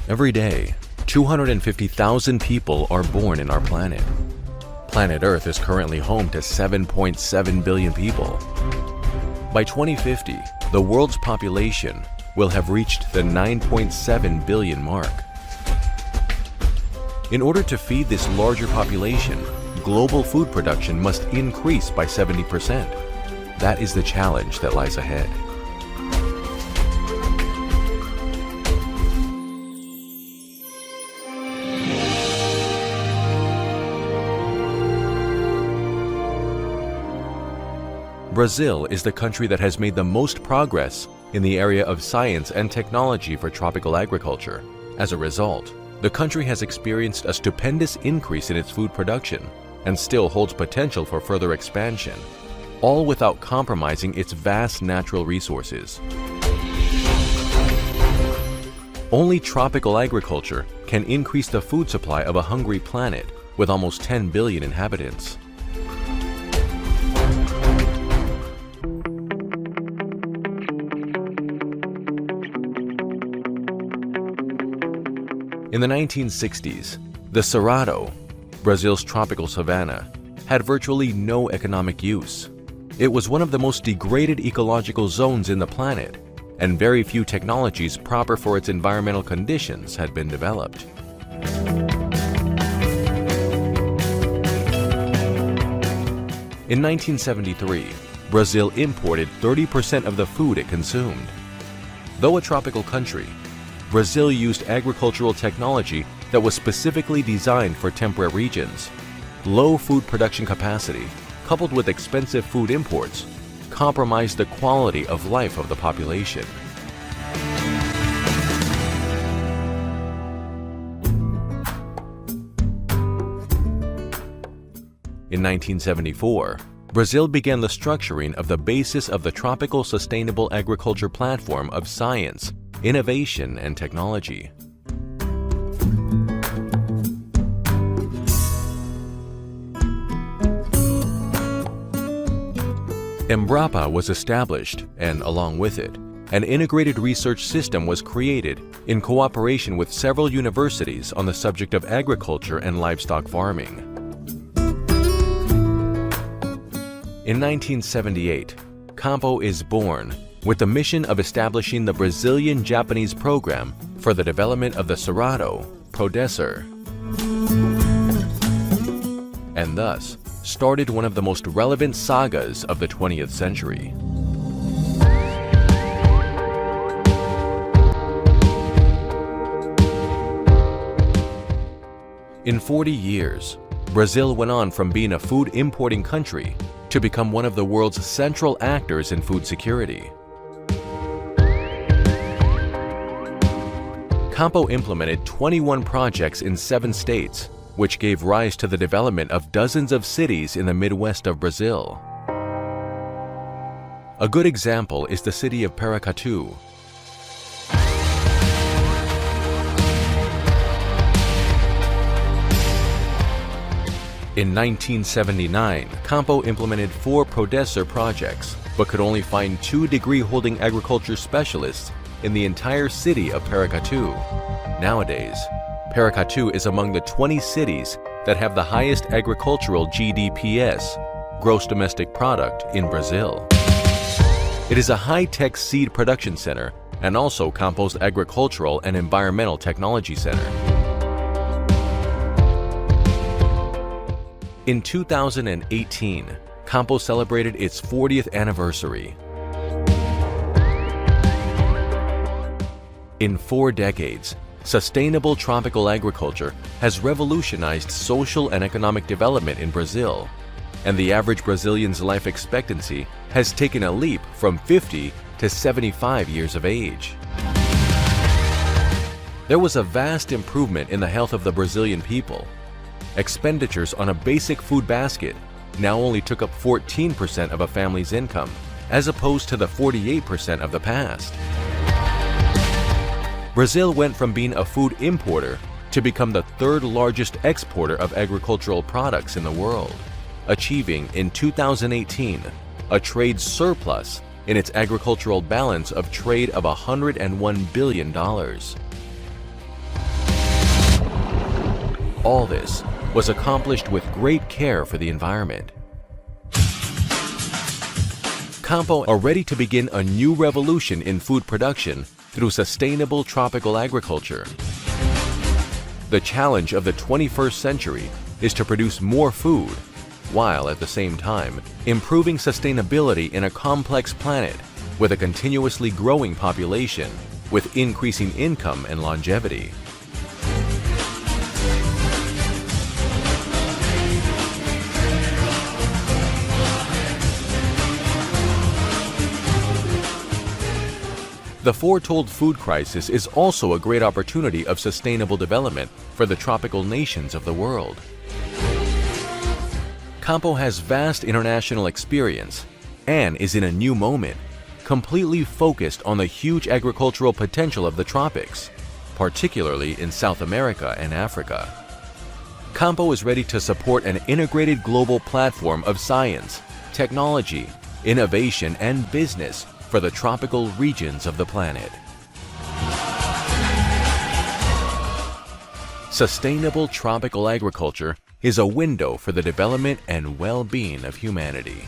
Every day, 250,000 people are born in our planet. Planet Earth is currently home to 7.7 billion people. By 2050, the world's population will have reached the 9.7 billion mark. In order to feed this larger population, global food production must increase by 70%. That is the challenge that lies ahead. Brazil is the country that has made the most progress in the area of science and technology for tropical agriculture. As a result, the country has experienced a stupendous increase in its food production and still holds potential for further expansion, all without compromising its vast natural resources. Only tropical agriculture can increase the food supply of a hungry planet with almost 10 billion inhabitants. In the 1960s, the Cerrado, Brazil's tropical savanna, had virtually no economic use. It was one of the most degraded ecological zones in the planet, and very few technologies proper for its environmental conditions had been developed. In 1973, Brazil imported 30% of the food it consumed. Though a tropical country, Brazil used agricultural technology that was specifically designed for temperate regions. Low food production capacity, coupled with expensive food imports, compromised the quality of life of the population. In 1974, Brazil began the structuring of the basis of the Tropical Sustainable Agriculture Platform of Science, Innovation and Technology. Embrapa was established, and along with it, an integrated research system was created in cooperation with several universities on the subject of agriculture and livestock farming. In 1978, Campo is born with the mission of establishing the Brazilian-Japanese program for the development of the Cerrado Prodesser, and thus started one of the most relevant sagas of the 20th century. In 40 years, Brazil went on from being a food importing country to become one of the world's central actors in food security. Campo implemented 21 projects in 7 states, which gave rise to the development of dozens of cities in the Midwest of Brazil. A good example is the city of Paracatu. In 1979, Campo implemented 4 Prodesser projects, but could only find 2 degree-holding agriculture specialists in the entire city of Paracatu. Nowadays, Paracatu is among the 20 cities that have the highest agricultural GDPs, gross domestic product, in Brazil. It is a high-tech seed production center and also Campo's agricultural and environmental technology center. In 2018, Campo celebrated its 40th anniversary. In 4 decades, sustainable tropical agriculture has revolutionized social and economic development in Brazil, and the average Brazilian's life expectancy has taken a leap from 50 to 75 years of age. There was a vast improvement in the health of the Brazilian people. Expenditures on a basic food basket now only took up 14% of a family's income, as opposed to the 48% of the past. Brazil went from being a food importer to become the 3rd largest exporter of agricultural products in the world, achieving in 2018 a trade surplus in its agricultural balance of trade of $101 billion. All this was accomplished with great care for the environment. Campo are ready to begin a new revolution in food production through sustainable tropical agriculture. The challenge of the 21st century is to produce more food, while at the same time improving sustainability in a complex planet with a continuously growing population, with increasing income and longevity. The foretold food crisis is also a great opportunity of sustainable development for the tropical nations of the world. Campo has vast international experience and is in a new moment, completely focused on the huge agricultural potential of the tropics, particularly in South America and Africa. Campo is ready to support an integrated global platform of science, technology, innovation, and business for the tropical regions of the planet. Sustainable tropical agriculture is a window for the development and well-being of humanity.